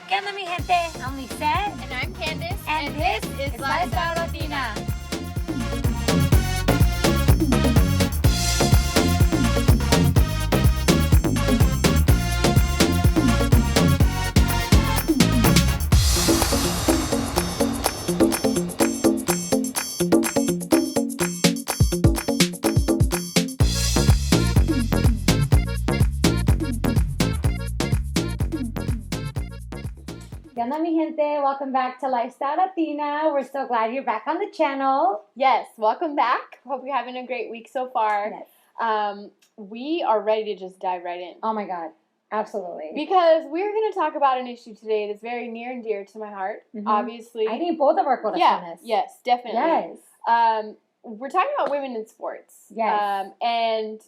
¿Qué onda, mi gente? I'm Lisette. And I'm Candace. And this is Lifestyle Latina. ¿Qué onda, mi gente? Welcome back to Lifestyle Latina. We're so glad you're back on the channel. Yes, welcome back. Hope you're having a great week so far. Yes. We are ready to just dive right in. Oh my God. Absolutely. Because we're going to talk about an issue today that's very near and dear to my heart. Mhm. Obviously. I think both of our corazones. Yes, definitely. Yes. We're talking about women in sports. Yes. And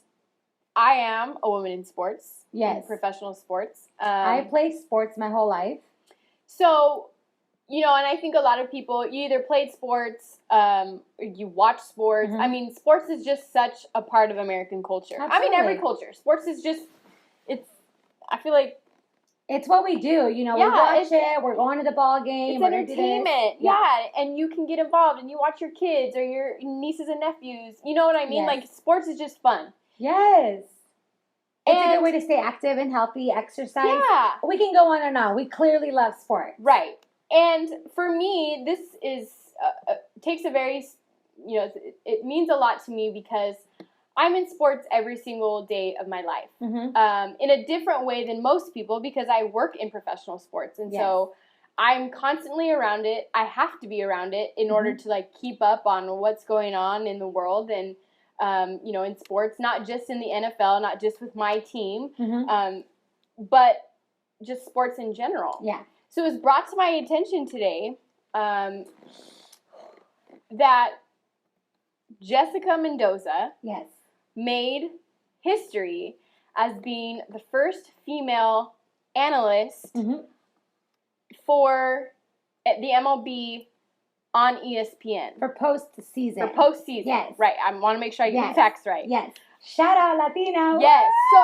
I am a woman in sports. Yes. In professional sports. I played sports my whole life. So, you know, and I think a lot of people, you either played sports, or you watch sports. Mhm. I mean, sports is just such a part of American culture. Absolutely. I mean, every culture. Sports is just, I feel like It's what we do. You know, Yeah, we watch it. We're going to the ball game. it's we're gonna do this. entertainment. Yeah, and you can get involved and you watch your kids or your nieces and nephews. You know what I mean? Yes. Like, sports is just fun. Yes. It's a And- good way to stay active and healthy, exercise. Yeah. We can go on and on. We clearly love sport. Right. And for me, this is takes a very, you know, it means a lot to me because I'm in sports every single day of my life. Mm-hmm. In a different way than most people because I work in professional sports. And so I'm constantly around it. I have to be around it in order to, like, keep up on what's going on in the world and, you know, in sports, not just in the NFL, not just with my team, Mm-hmm. but just sports in general. Yeah. So it was brought to my attention today that Jessica Mendoza Yes. made history as being the first female analyst Mm-hmm. for the MLB on ESPN. For postseason. For postseason. Yes. Right. I want to make sure I get Yes. the facts right. Yes. Shout out Latino. Yes. So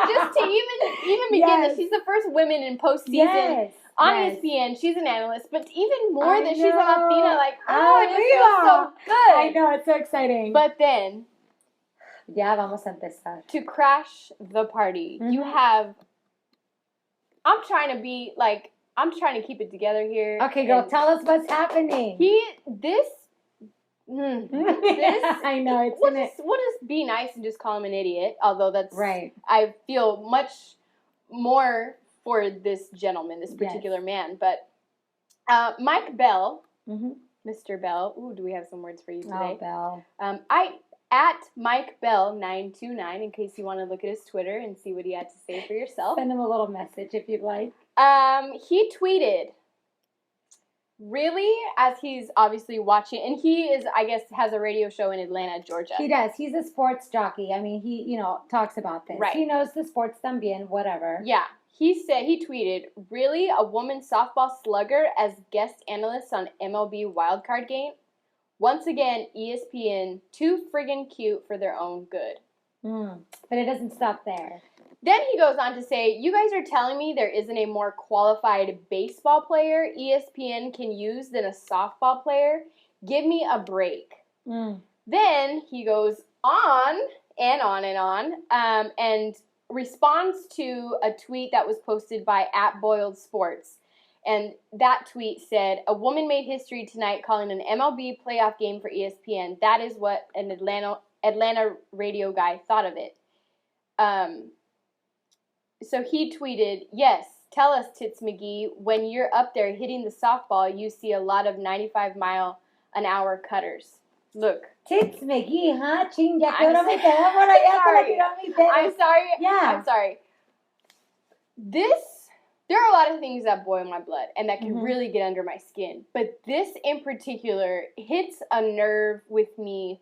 just to even begin Yes. this, she's the first woman in postseason Yes. on Yes. ESPN. She's an analyst, but even more I that she's a know. Latina, like, oh, it just feels so good. I know, it's so exciting. But then, ya vamos a empezar. to crash the party, you Mhm. have, I'm trying to keep it together here. Okay, girl, And tell us what's happening. this, I know, it's we'll gonna... just be nice and just call him an idiot, although that's, Right. I feel much more for this gentleman, this Yes. particular man, but Mike Bell, Mm-hmm. Mr. Bell, ooh, do we have some words for you today? Oh, Belle. At Mike Bell 929, in case you want to look at his Twitter and see what he had to say for yourself. Send him a little message if you'd like. He tweeted, really, as he's obviously watching, and he is, I guess, has a radio show in Atlanta, Georgia. He does. He's a sports jockey. I mean, he, you know, talks about this. Right. He knows the sports también, whatever. Yeah. He tweeted, really, a woman softball slugger as guest analyst on MLB wildcard game? Once again, ESPN, too friggin' cute for their own good. But it doesn't stop there. Then he goes on to say, you guys are telling me there isn't a more qualified baseball player ESPN can use than a softball player? Give me a break. Then he goes on and on and on, and responds to a tweet that was posted by @BoiledSports. And that tweet said, a woman made history tonight calling an MLB playoff game for ESPN. That is what an Atlanta radio guy thought of it. So he tweeted, yes, tell us, Tits McGee, when you're up there hitting the softball, you see a lot of 95-mile-an-hour cutters. Look. Tits McGee, huh? Ching, ya que I'm ahora me sorry. quedé por allá para tirar mis dedos. I'm sorry. Yeah. I'm sorry. There are a lot of things that boil my blood and that can really get under my skin. But this in particular hits a nerve with me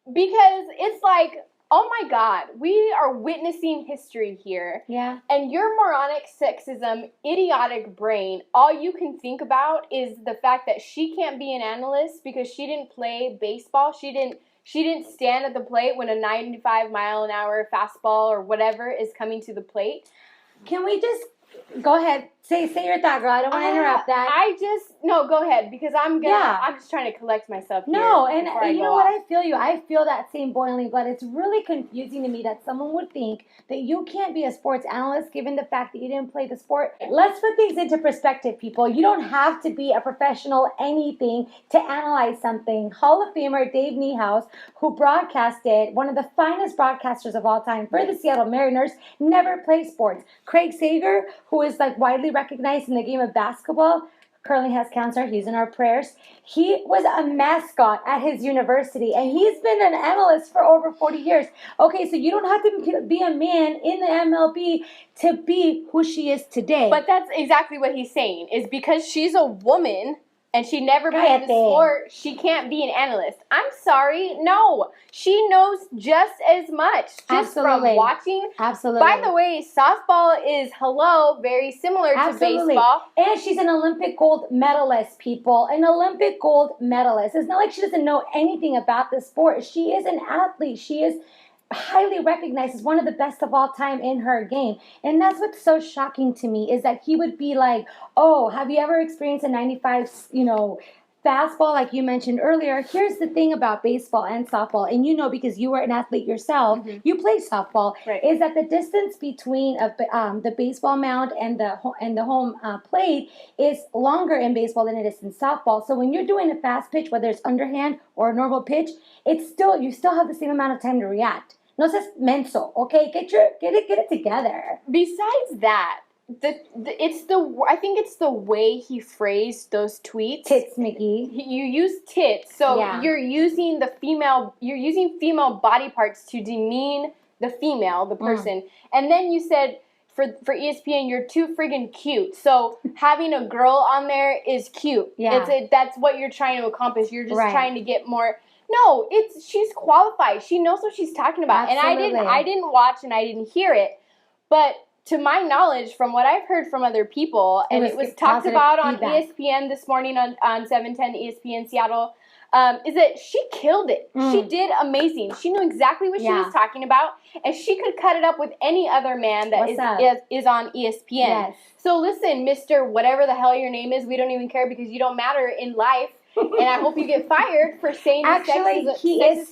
because it's like, oh my God, we are witnessing history here. Yeah. And your moronic sexism, idiotic brain, all you can think about is the fact that she can't be an analyst because she didn't play baseball. She didn't stand at the plate when a 95-mile-an-hour fastball or whatever is coming to the plate. Can we just Go ahead. Say your thought, girl. I don't want to interrupt that. Go ahead, because I'm just trying to collect myself here. No, and you know what? I feel you. I feel that same boiling blood. It's really confusing to me that someone would think that you can't be a sports analyst given the fact that you didn't play the sport. Let's put things into perspective, people. You don't have to be a professional anything to analyze something. Hall of Famer Dave Niehaus, who broadcasted, one of the finest broadcasters of all time for the Seattle Mariners, never played sports. Craig Sager, who is like widely recognized in the game of basketball, currently has cancer. He's in our prayers. He was a mascot at his university, and he's been an analyst for over 40 years. Okay, so you don't have to be a man in the MLB to be who she is today. But that's exactly what he's saying, is because she's a woman and she never played the sport, she can't be an analyst. I'm sorry. No. She knows just as much. Just from watching. Absolutely. By the way, softball is, very similar to baseball. And she's an Olympic gold medalist, people. An Olympic gold medalist. It's not like she doesn't know anything about the sport. She is an athlete. She is highly recognized as one of the best of all time in her game. And that's what's so shocking to me, is that he would be like, oh, have you ever experienced a 95, fastball like you mentioned earlier? Here's the thing about baseball and softball, and because you were an athlete yourself, you play softball, is that the distance between the baseball mound and the home plate is longer in baseball than it is in softball. So when you're doing a fast pitch, whether it's underhand or a normal pitch, you still have the same amount of time to react. No seas menso, okay? Get it together. Besides that, I think it's the way he phrased those tweets. Tits, Mickey. You use tits, so you're using female body parts to demean the female, the person, and then you said for ESPN, you're too friggin' cute. So having a girl on there is cute. Yeah, that's what you're trying to accomplish. You're just trying to get more. No, she's qualified. She knows what she's talking about. Absolutely. And I didn't watch and I didn't hear it. But to my knowledge, from what I've heard from other people, and it was talked about on ESPN this morning on 710 ESPN Seattle, is that she killed it. She did amazing. She knew exactly what she was talking about, and she could cut it up with any other man that is on ESPN. Yes. So listen, Mr. Whatever the hell your name is, we don't even care because you don't matter in life. And I hope you get fired for saying he is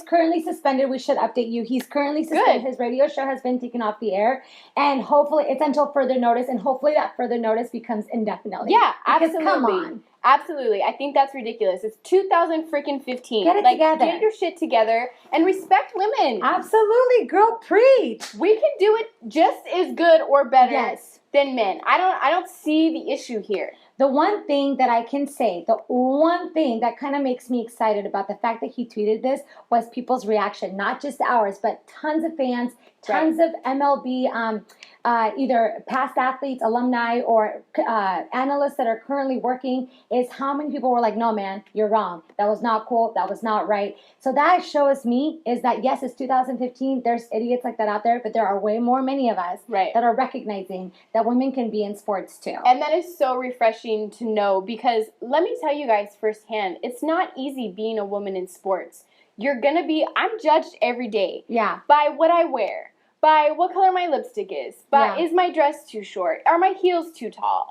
currently suspended. We should update you. He's currently suspended. Good. His radio show has been taken off the air, and hopefully it's until further notice. And hopefully that further notice becomes indefinitely. Yeah, absolutely. Come on. Absolutely. I think that's ridiculous. It's 2015. Get it together. Get your shit together and respect women. Absolutely, girl. Preach. We can do it just as good or better than men. I don't see the issue here. The one thing that I can say, the one thing that kind of makes me excited about the fact that he tweeted this was people's reaction, not just ours, but tons of fans, tons of MLB, either past athletes, alumni, or analysts that are currently working, is how many people were like, no, man, you're wrong. That was not cool. That was not right. So that shows me is that, yes, it's 2015. There's idiots like that out there, but there are many of us that are recognizing that women can be in sports too. And that is so refreshing to know, because let me tell you guys firsthand, it's not easy being a woman in sports. I'm judged every day by what I wear, by what color my lipstick is, by is my dress too short, are my heels too tall,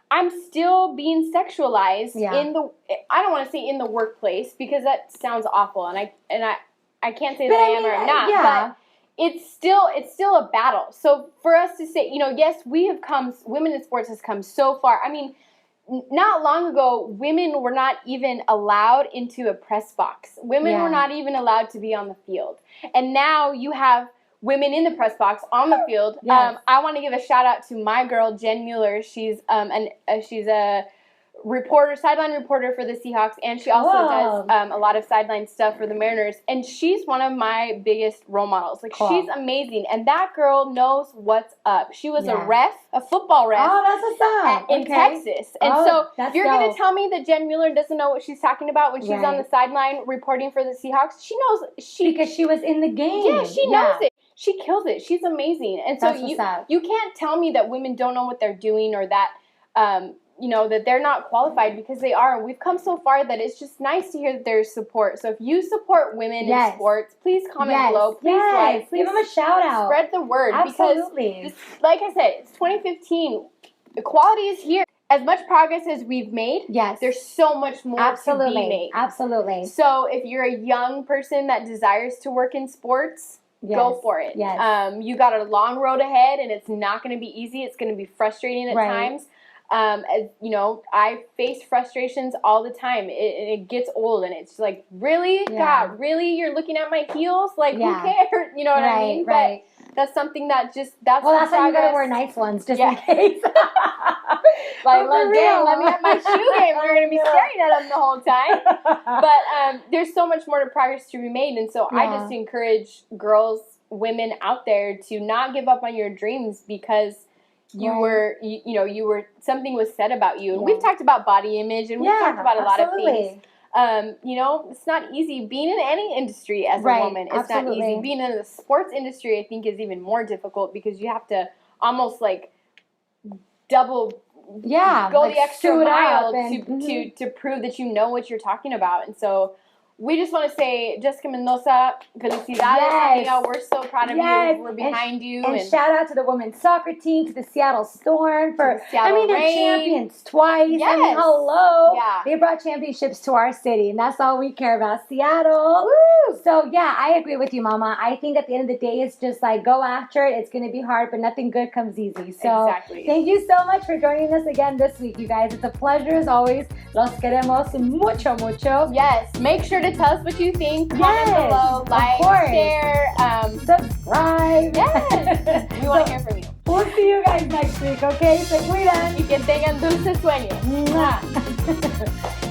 I'm still being sexualized in the, I don't want to say in the workplace because that sounds awful, and I can't say that I am or I'm not, but it's still a battle. So for us to say, yes, women in sports has come so far. I mean, not long ago, women were not even allowed into a press box. Women were not even allowed to be on the field. And now you have women in the press box on the field. Yes. I want to give a shout out to my girl, Jen Mueller. She's she's a sideline reporter for the Seahawks, and she also does a lot of sideline stuff for the Mariners, and she's one of my biggest role models. She's amazing, and that girl knows what's up. She was a football ref in Texas, and so you're going to tell me that Jen Mueller doesn't know what she's talking about when she's on the sideline reporting for the Seahawks? She knows, because she was in the game. Yeah, she knows it. She kills it. She's amazing, and so you can't tell me that women don't know what they're doing, or that that they're not qualified because they are. We've come so far that it's just nice to hear that there's support. So if you support women in sports, please comment below. Please like. Please give them a shout out. Spread the word. Absolutely. Because, like I said, it's 2015. Equality is here. As much progress as we've made, there's so much more to be made. Absolutely. So if you're a young person that desires to work in sports, go for it. Yes. You got a long road ahead, and it's not going to be easy. It's going to be frustrating at times. As you know, I face frustrations all the time. It gets old, and it's like, really, God, really, you're looking at my heels? Like, who cares? You know what I mean? Right. But that's something that that's why you gotta wear nice ones just in case. Like, let me have my shoe game. We're gonna be staring at them the whole time. But there's so much more to progress to be made, and so I just encourage girls, women out there to not give up on your dreams because you were something was said about you. And we've talked about body image, and we've talked about a lot of things. It's not easy being in any industry as a woman. It's not easy. Being in the sports industry, I think, is even more difficult because you have to almost like double go the extra mile to prove that you know what you're talking about. And so we just want to say, Jessica Mendoza, felicidades, amiga. We're so proud of you. We're behind you. And shout out to the women's soccer team, to the Seattle Storm they're champions twice. Yes. I mean, hello. Yeah. They brought championships to our city, and that's all we care about, Seattle. Woo. So, I agree with you, Mama. I think at the end of the day, it's just like, go after it. It's going to be hard, but nothing good comes easy. So, thank you so much for joining us again this week, you guys. It's a pleasure as always. Los queremos mucho, mucho. Yes. Make sure to tell us what you think. Comment below, like, share, subscribe. Yes. We want to hear from you. We'll see you guys next week, okay? Se cuidan. Y que tengan dulces sueños. Mwah.